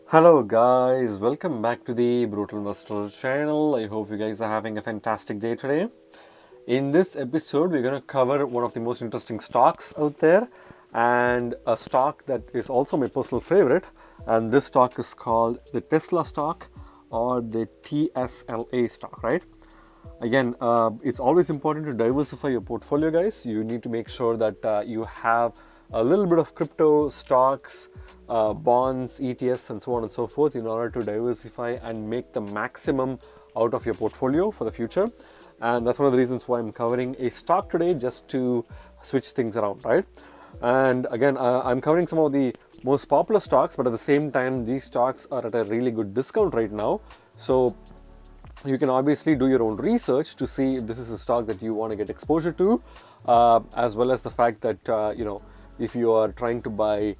Hello guys, welcome back to the Brutal Investor channel. I hope you guys are having a fantastic day today. In this episode, we're going to cover one of the most interesting stocks out there and a stock that is also my personal favorite. And this stock is called the Tesla stock or the TSLA stock, right? Again, it's always important to diversify your portfolio, guys. You need to make sure that you have a little bit of crypto, stocks, bonds, ETFs, and so on and so forth in order to diversify and make the maximum out of your portfolio for the future. And that's one of the reasons why I'm covering a stock today, just to switch things around, right? And again, I'm covering some of the most popular stocks, but at the same time, these stocks are at a really good discount right now. So you can obviously do your own research to see if this is a stock that you want to get exposure to, as well as the fact that if you are trying to buy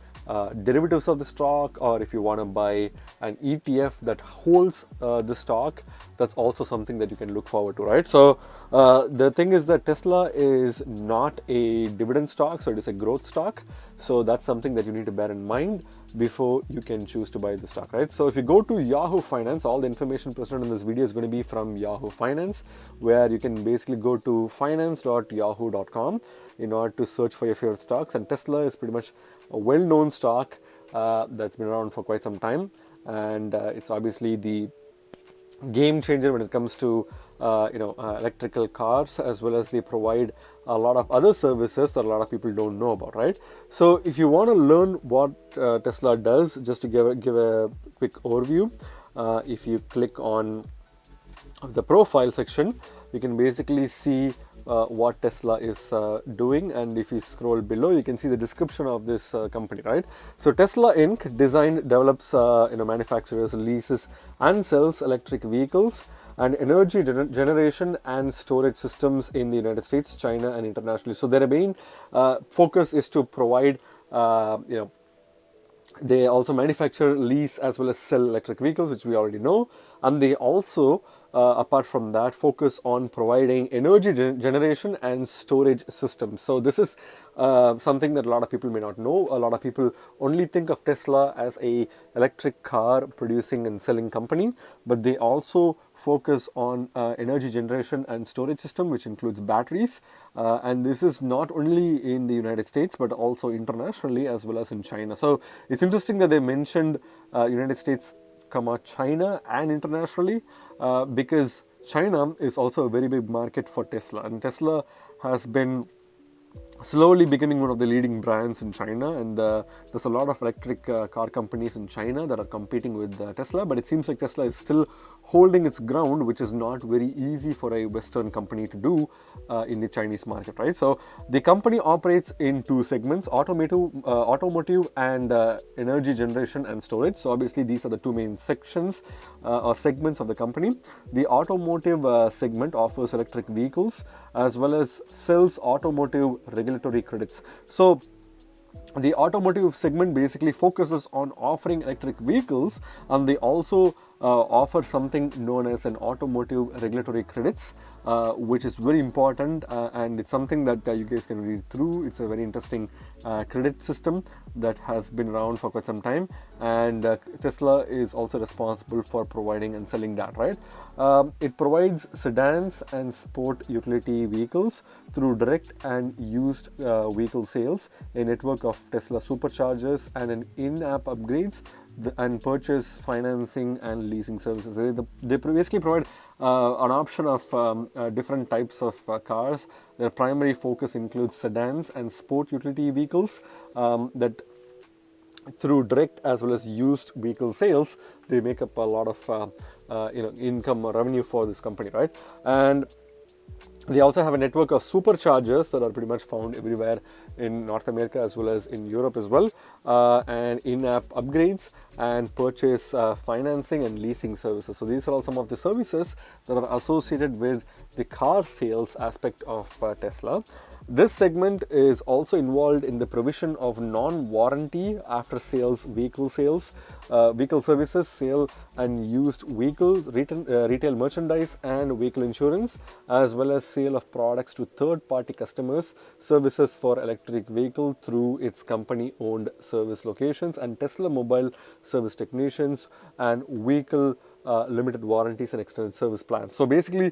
derivatives of the stock, or if you want to buy an ETF that holds the stock, that's also something that you can look forward to, right? So the thing is that Tesla is not a dividend stock, so it is a growth stock. So that's something that you need to bear in mind before you can choose to buy the stock, right? So if you go to Yahoo Finance, all the information presented in this video is going to be from Yahoo Finance, where you can basically go to finance.yahoo.com in order to search for your favorite stocks. And Tesla is pretty much a well-known stock that's been around for quite some time, and it's obviously the game changer when it comes to electrical cars, as well as they provide a lot of other services that a lot of people don't know about, right? So if you want to learn what Tesla does, just to give a quick overview, if you click on the profile section, you can basically see what Tesla is doing, and if you scroll below, you can see the description of this company, right? So Tesla Inc. designs, develops, manufactures, leases, and sells electric vehicles and energy generation and storage systems in the United States, China, and internationally. So their main focus is to provide, they also manufacture, lease, as well as sell electric vehicles, which we already know. And they also, apart from that, focus on providing energy generation and storage systems. So this is something that a lot of people may not know. A lot of people only think of Tesla as a electric car producing and selling company, but they also focus on energy generation and storage system, which includes batteries. And this is not only in the United States, but also internationally, as well as in China. So it's interesting that they mentioned United States, China, and internationally, because China is also a very big market for Tesla, and Tesla has been slowly becoming one of the leading brands in China, and there's a lot of electric car companies in China that are competing with Tesla, but it seems like Tesla is still holding its ground, which is not very easy for a Western company to do in the Chinese market, right? So the company operates in two segments: automotive and energy generation and storage. So obviously these are the two main sections or segments of the company. The automotive segment offers electric vehicles as well as sells automotive regulatory credits. So the automotive segment basically focuses on offering electric vehicles, and they also offer something known as an automotive regulatory credits, which is very important, and it's something that you guys can read through. It's a very interesting credit system that has been around for quite some time, and Tesla is also responsible for providing and selling that, right? It provides sedans and sport utility vehicles through direct and used vehicle sales, a network of Tesla superchargers, and an in-app upgrades and purchase, financing, and leasing services. They basically provide an option of different types of cars. Their primary focus includes sedans and sport utility vehicles that through direct as well as used vehicle sales, they make up a lot of income or revenue for this company, right? And they also have a network of superchargers that are pretty much found everywhere in North America as well as in Europe as well, and in-app upgrades and purchase, financing, and leasing services. So these are all some of the services that are associated with the car sales aspect of Tesla. This segment is also involved in the provision of non-warranty after-sales vehicle sales, vehicle services, sale and used vehicles, retail merchandise and vehicle insurance, as well as sale of products to third-party customers, services for electric vehicle through its company-owned service locations, and Tesla mobile service technicians and vehicle limited warranties and extended service plans. So basically,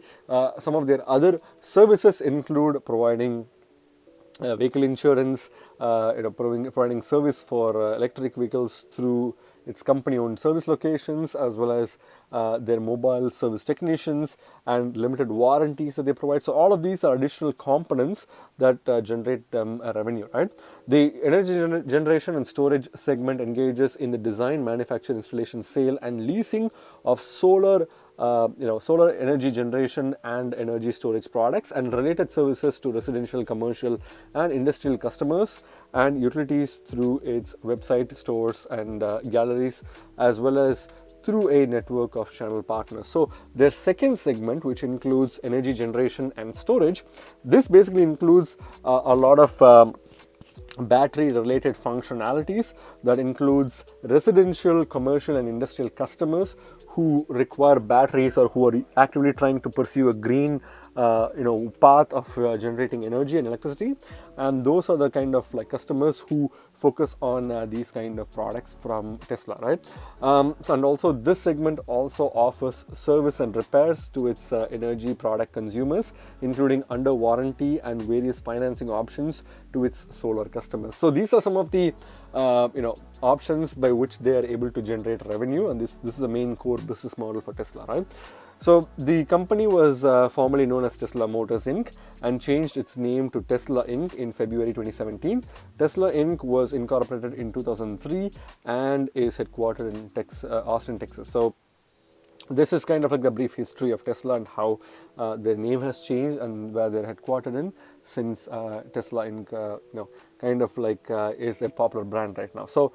some of their other services include providing vehicle insurance, providing service for electric vehicles through its company-owned service locations, as well as their mobile service technicians and limited warranties that they provide. So all of these are additional components that generate them revenue, right? The energy generation and storage segment engages in the design, manufacture, installation, sale, and leasing of solar energy generation and energy storage products and related services to residential, commercial, and industrial customers and utilities through its website, stores, and galleries, as well as through a network of channel partners. So their second segment, which includes energy generation and storage, this basically includes a lot of battery related functionalities that includes residential, commercial, and industrial customers who require batteries or who are actively trying to pursue a green path of generating energy and electricity. And those are the kind of like customers who focus on these kind of products from Tesla, right? And also this segment also offers service and repairs to its energy product consumers, including under warranty and various financing options to its solar customers. So these are some of the options by which they are able to generate revenue, and this is the main core business model for Tesla, right? So the company was formerly known as Tesla Motors Inc. and changed its name to Tesla Inc. in February 2017. Tesla Inc. was incorporated in 2003 and is headquartered in Austin, Texas. So this is kind of like the brief history of Tesla and how their name has changed and where they're headquartered in, since Tesla Inc. Is a popular brand right now. So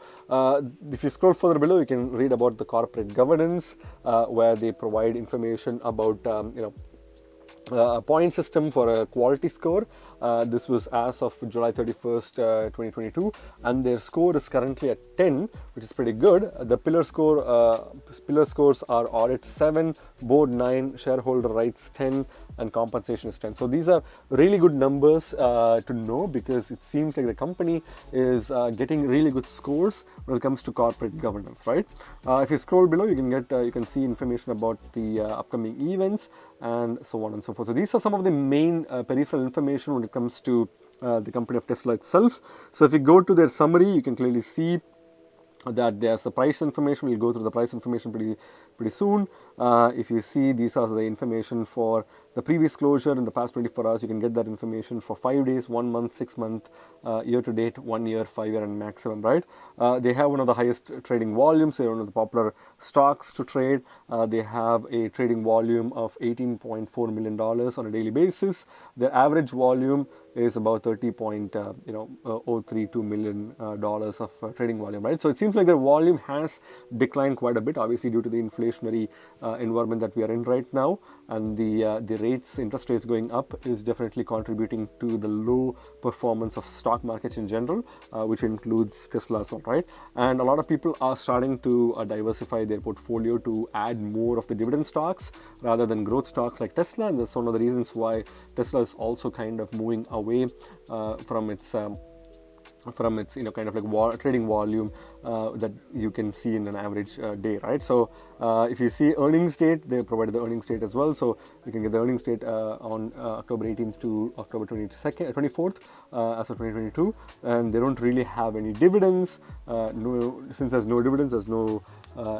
if you scroll further below, you can read about the corporate governance, where they provide information about a point system for a quality score. This was as of July 31st, 2022, and their score is currently at 10, which is pretty good. The pillar scores are audit 7, board 9, shareholder rights 10, and compensation is 10. So these are really good numbers to know, because it seems like the company is getting really good scores when it comes to corporate governance, right? If you scroll below, you can see information about the upcoming events and so on and so forth. So these are some of the main peripheral information when it comes to the company of Tesla itself. So if you go to their summary, you can clearly see that there's the price information. We'll go through the price information pretty soon. If you see, these are the information for the previous closure in the past 24 hours. You can get that information for 5 days, 1 month, 6 month, year to date, 1 year, 5 year, and maximum, right? They have one of the highest trading volumes. They're one of the popular stocks to trade. They have a trading volume of $18.4 million on a daily basis. Their average volume is about $30.032 million of trading volume, right? So it seems like the volume has declined quite a bit, obviously due to the inflationary environment that we are in right now, and the interest rates going up is definitely contributing to the low performance of stock markets in general, which includes Tesla as well, right? And a lot of people are starting to diversify their portfolio to add more of the dividend stocks rather than growth stocks like Tesla, and that's one of the reasons why Tesla is also kind of moving away from its trading volume that you can see in an average day, right? So if you see earnings date, they provided the earnings date as well, so you can get the earnings date on October 18th to October 24th as of 2022, and they don't really have any dividends. Since there's no dividends, there's no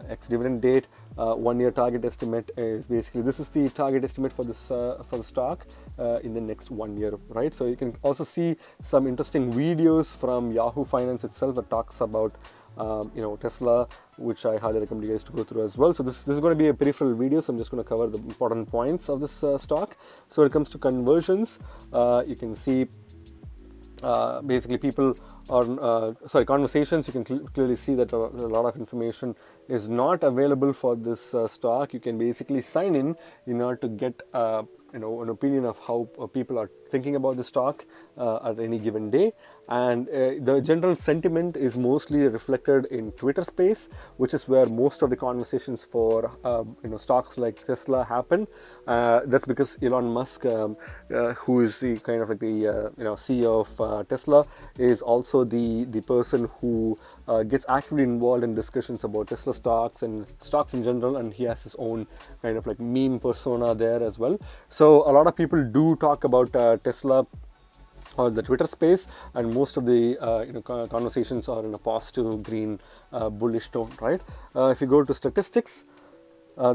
ex-dividend date. 1 year target estimate is basically, this is the target estimate for this for the stock in the next 1 year, right? So you can also see some interesting videos from Yahoo Finance itself that talks about Tesla, which I highly recommend you guys to go through as well. So this is going to be a peripheral video, so I'm just going to cover the important points of this stock. So when it comes to conversions, you can see basically people on conversations. You can clearly see that a lot of information is not available for this stock. You can basically sign in order to get an opinion of how people are thinking about the stock at any given day. And the general sentiment is mostly reflected in Twitter space, which is where most of the conversations for stocks like Tesla happen. That's because Elon Musk, who is the kind of like the CEO of Tesla, is also the person who gets actively involved in discussions about Tesla stocks and stocks in general, and he has his own kind of like meme persona there as well. So a lot of people do talk about Tesla or the Twitter space, and most of the conversations are in a positive green bullish tone, right? If you go to statistics,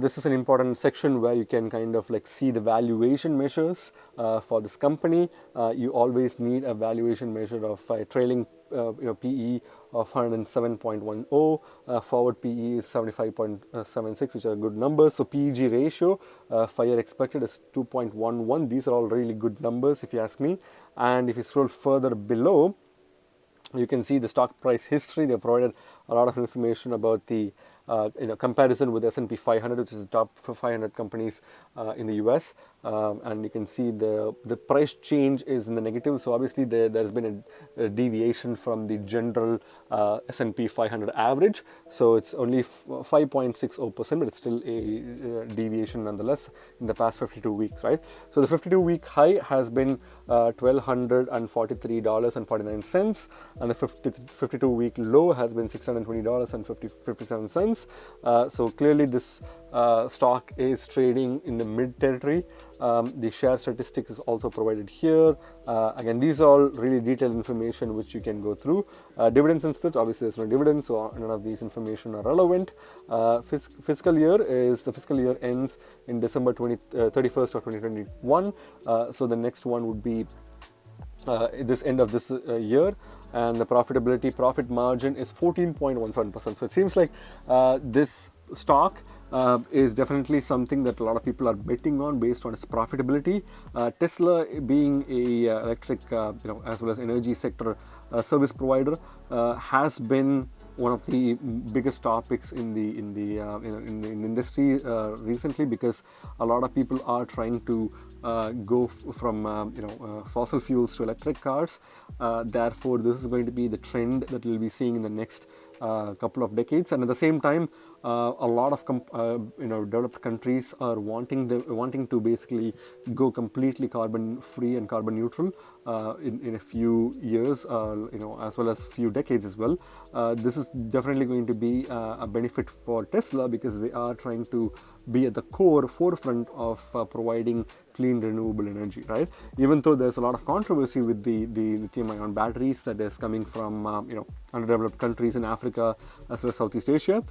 this is an important section where you can kind of like see the valuation measures for this company. You always need a valuation measure of trailing PE of 107.10, forward PE is 75.76, which are good numbers. So PEG ratio, 5-year expected, is 2.11. These are all really good numbers if you ask me. And if you scroll further below, you can see the stock price history. They provided a lot of information about the comparison with S&P 500, which is the top 500 companies in the US, and you can see the price change is in the negative. So obviously there's been a deviation from the general S&P 500 average. So it's only 5.60%, but it's still a deviation nonetheless in the past 52 weeks, right? So the 52-week high has been $1,243.49, and the 52-week low has been $620.57. So clearly this stock is trading in the mid territory. The share statistic is also provided here. Again, these are all really detailed information which you can go through. Dividends and splits, obviously there's no dividends, so none of these information are relevant. Fiscal year ends in December 31st of 2021. So the next one would be this end of this year, and the profit margin is 14.17%. So it seems like this stock is definitely something that a lot of people are betting on based on its profitability. Tesla, being a electric as well as energy sector service provider, has been one of the biggest topics in the industry recently, because a lot of people are trying to go from fossil fuels to electric cars. Therefore, this is going to be the trend that we'll be seeing in the next couple of decades. And at the same time, a lot of developed countries are wanting to basically go completely carbon free and carbon neutral in a few years, as well as few decades as well. This is definitely going to be a benefit for Tesla, because they are trying to be at the forefront of providing clean renewable energy, right? Even though there's a lot of controversy with the lithium-ion batteries that is coming from underdeveloped countries in Africa as well as Southeast Asia,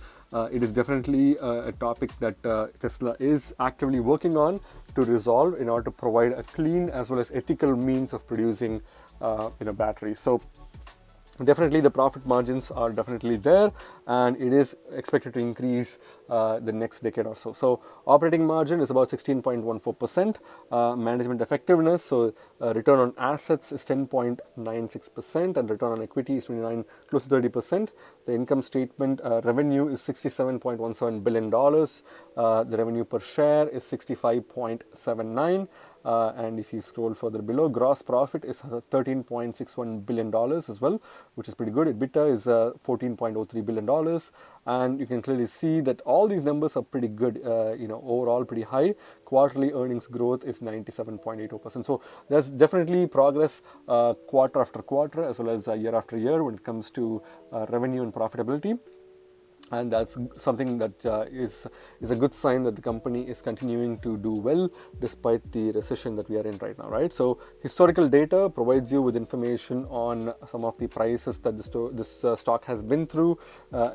it is definitely a topic that Tesla is actively working on to resolve in order to provide a clean as well as ethical means of producing batteries. So definitely the profit margins are definitely there, and it is expected to increase the next decade or so. So operating margin is about 16.14%. Management effectiveness, so return on assets is 10.96%, and return on equity is close to 30%. The income statement, revenue is $67.17 billion. The revenue per share is 65.79. And if you scroll further below, gross profit is $13.61 billion as well, which is pretty good. EBITDA is $14.03 billion, and you can clearly see that all these numbers are pretty good, overall pretty high. Quarterly earnings growth is 97.80%. So there's definitely progress quarter after quarter as well as year after year when it comes to revenue and profitability. And that's something that is a good sign that the company is continuing to do well despite the recession that we are in right now, right? So historical data provides you with information on some of the prices that this stock has been through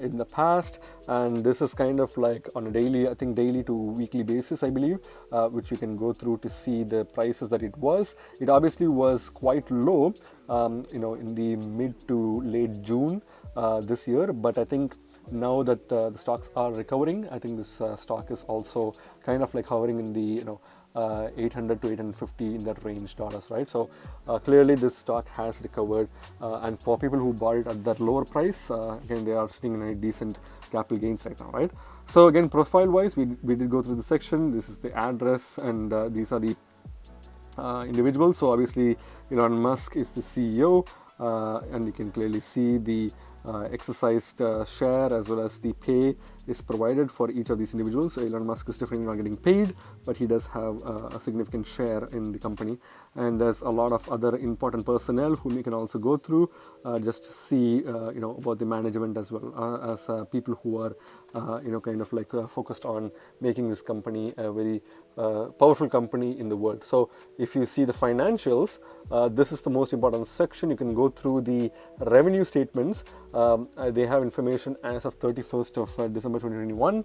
in the past, and this is kind of like on a daily to weekly basis, I believe, which you can go through to see the prices that it was. It obviously was quite low, in the mid to late June this year, but I think now that the stocks are recovering, I think this stock is also kind of like hovering in the 800 to 850 in that range dollars, right? So clearly this stock has recovered, and for people who bought it at that lower price, again, they are sitting in a decent capital gains right now, right? So again, profile wise, we did go through the section. This is the address, and these are the individuals. So obviously Elon Musk is the CEO, and you can clearly see the exercised share as well as the pay is provided for each of these individuals. So Elon Musk is definitely not getting paid, but he does have a significant share in the company. And there's a lot of other important personnel whom you can also go through just to see about the management as well as people who are kind of like focused on making this company a very powerful company in the world. So if you see the financials, this is the most important section. You can go through the revenue statements. They have information as of 31st of December 2021.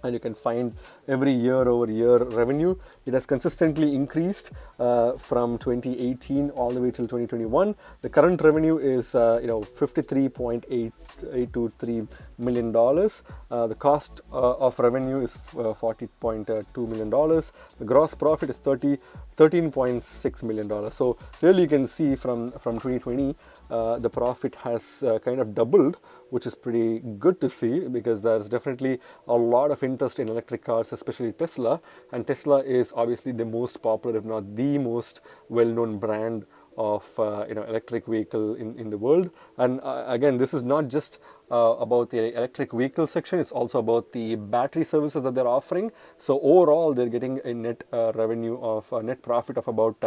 And you can find every year over year revenue. It has consistently increased from 2018 all the way till 2021. The current revenue is $53.823 million. The cost of revenue is $40.2 million. The gross profit is $13.6 million. So clearly you can see from 2020 the profit has kind of doubled, which is pretty good to see, because there's definitely a lot of interest in electric cars, especially Tesla. And Tesla is obviously the most popular, if not the most well-known brand of electric vehicle in the world. And again, this is not just about the electric vehicle section, it's also about the battery services that they're offering. So overall, they're getting a net revenue of net profit of about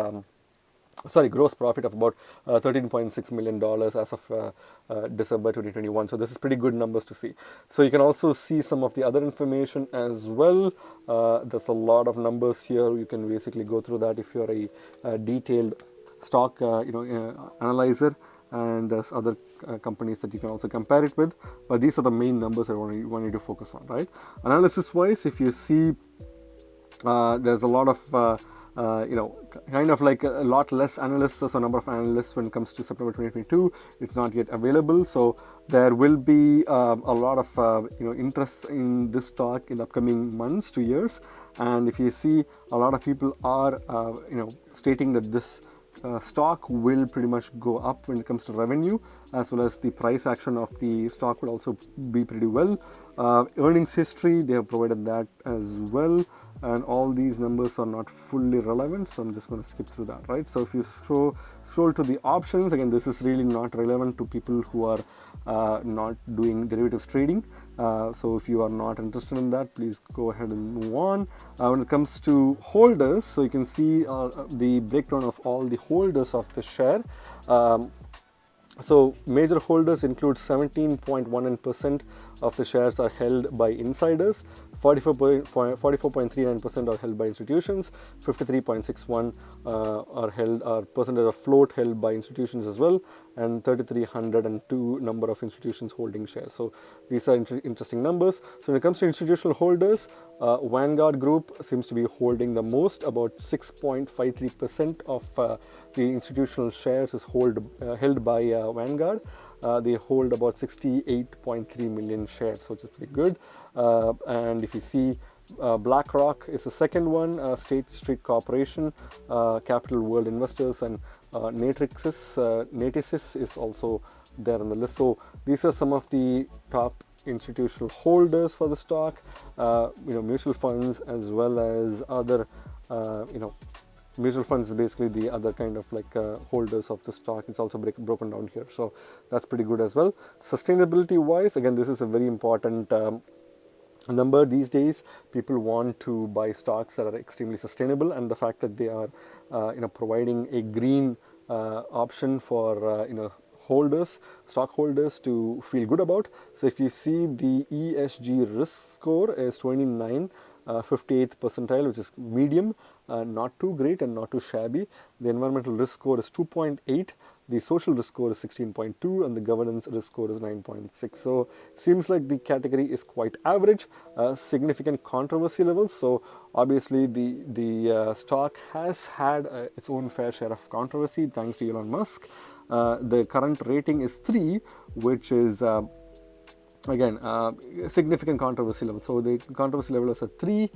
gross profit of about $13.6 million as of December 2021. So this is pretty good numbers to see. So you can also see some of the other information as well. There's a lot of numbers here. You can basically go through that if you're a detailed stock analyzer. And there's other companies that you can also compare it with. But these are the main numbers I want you to focus on, right? Analysis-wise, if you see, there's a lot of kind of like a lot less analysts, so number of analysts when it comes to September 2022, it's not yet available. So there will be a lot of interest in this stock in the upcoming months to years. And if you see, a lot of people are stating that this stock will pretty much go up when it comes to revenue, as well as the price action of the stock will also be pretty well. Earnings history, they have provided that as well. And all these numbers are not fully relevant, so I'm just going to skip through that, right? So if you scroll to the options, again, this is really not relevant to people who are not doing derivatives trading. So if you are not interested in that, please go ahead and move on. When it comes to holders, so you can see the breakdown of all the holders of the share. So major holders include 17.19% of the shares are held by insiders, 44.39% are held by institutions, 53.61 are percentage of float held by institutions as well, and 3,302 number of institutions holding shares. So these are interesting numbers. So when it comes to institutional holders, Vanguard Group seems to be holding the most, about 6.53% of the institutional shares is held by Vanguard. They hold about 68.3 million shares, which is pretty good. And if you see, BlackRock is the second one, State Street Corporation, Capital World Investors, and Natixis is also there on the list. So these are some of the top institutional holders for the stock, mutual funds as well as other, mutual funds is basically the other kind of like holders of the stock. It's also broken down here. So that's pretty good as well. Sustainability wise, again, this is a very important number these days. People want to buy stocks that are extremely sustainable, and the fact that they are providing a green option for stockholders to feel good about. So if you see, the ESG risk score is 29, 58th percentile, which is medium, not too great and not too shabby. The environmental risk score is 2.8, the social risk score is 16.2, and the governance risk score is 9.6. So seems like the category is quite average. Significant controversy levels. So obviously the stock has had its own fair share of controversy thanks to Elon Musk. The current rating is 3, which is again significant controversy level. So the controversy level is a 3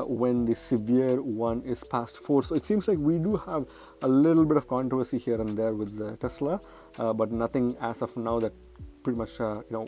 when the severe one is past 4. So it seems like we do have a little bit of controversy here and there with the Tesla, but nothing as of now that pretty much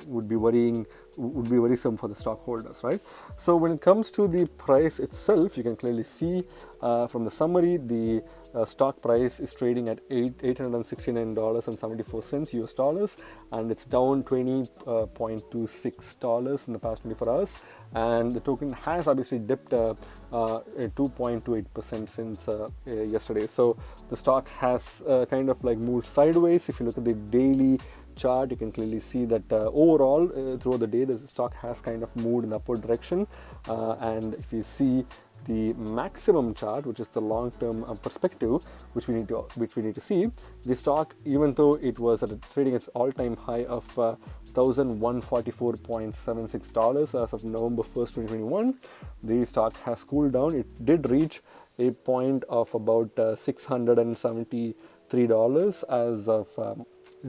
would be worrisome for the stockholders, right? So when it comes to the price itself, you can clearly see from the summary, the stock price is trading at $869.74 US dollars, and it's down $20.26 in the past 24 hours, and the token has obviously dipped 2.28% since yesterday. So the stock has kind of like moved sideways. If you look at the daily chart, you can clearly see that overall throughout the day the stock has kind of moved in the upward direction, and if you see the maximum chart, which is the long-term perspective, which we need to see, the stock, even though it was trading its all-time high of $1,144.76 as of November 1st, 2021, the stock has cooled down. It did reach a point of about $673 as of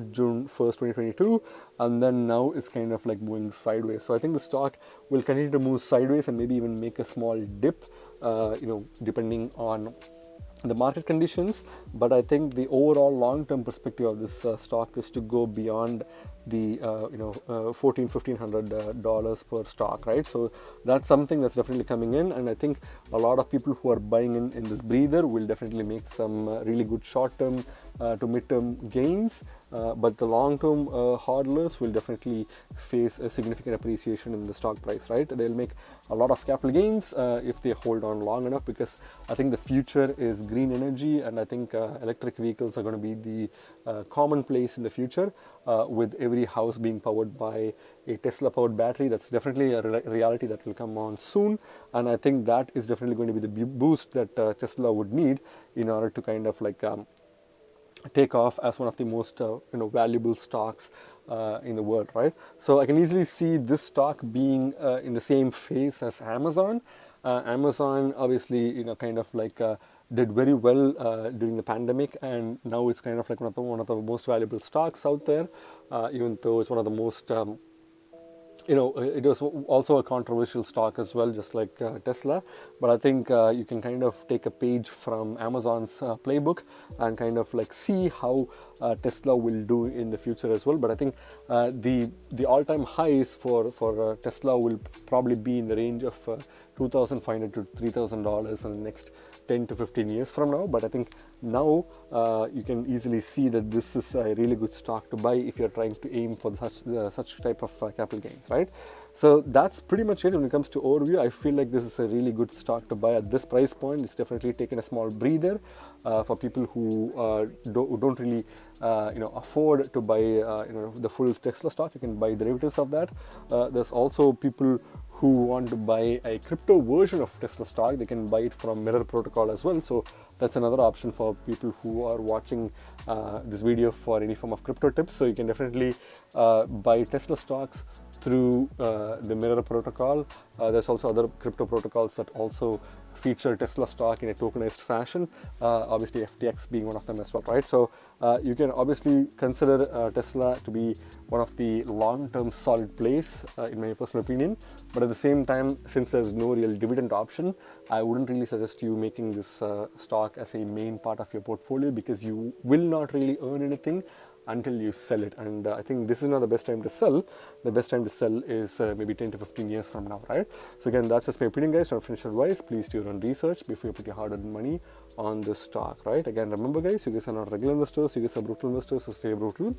June 1st, 2022, and then now it's kind of like moving sideways. So I think the stock will continue to move sideways and maybe even make a small dip, depending on the market conditions. But I think the overall long-term perspective of this stock is to go beyond the $1,500 per stock, right? So that's something that's definitely coming in, and I think a lot of people who are buying in this breather will definitely make some really good short-term to mid-term gains, but the long-term hodlers will definitely face a significant appreciation in the stock price, right? They'll make a lot of capital gains if they hold on long enough, because I think the future is green energy, and I think electric vehicles are going to be the commonplace in the future, with every house being powered by a Tesla powered battery. That's definitely a reality that will come on soon, and I think that is definitely going to be the boost that Tesla would need in order to kind of like take off as one of the most valuable stocks in the world, right? So I can easily see this stock being in the same phase as Amazon. Amazon obviously kind of like did very well during the pandemic, and now it's kind of like one of the most valuable stocks out there, even though it's one of the most it was also a controversial stock as well, just like Tesla. But I think you can kind of take a page from Amazon's playbook and kind of like see how Tesla will do in the future as well. But I think the all-time highs for Tesla will probably be in the range of $2,500 to $3,000 in the next 10 to 15 years from now. But I think now you can easily see that this is a really good stock to buy if you're trying to aim for such type of capital gains, right? So that's pretty much it when it comes to overview. I feel like this is a really good stock to buy at this price point. It's definitely taken a small breather for people who don't really afford to buy the full Tesla stock. You can buy derivatives of that. There's also people who want to buy a crypto version of Tesla stock. They can buy it from Mirror Protocol as well. So that's another option for people who are watching this video for any form of crypto tips. So you can definitely buy Tesla stocks through the Mirror Protocol. There's also other crypto protocols that also feature Tesla stock in a tokenized fashion, obviously FTX being one of them as well, right? So you can obviously consider Tesla to be one of the long-term solid plays, in my personal opinion. But at the same time, since there's no real dividend option, I wouldn't really suggest you making this stock as a main part of your portfolio, because you will not really earn anything until you sell it. And I think this is not the best time to sell. The best time to sell is maybe 10 to 15 years from now, right? So again, that's just my opinion, guys. Not financial advice. Please do your own research before you put your hard-earned money on this stock, right? Again, remember, guys, you guys are not regular investors. You guys are brutal investors, so stay brutal.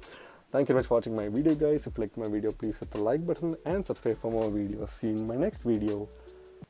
Thank you very much for watching my video, guys. If you liked my video, please hit the like button and subscribe for more videos. See you in my next video.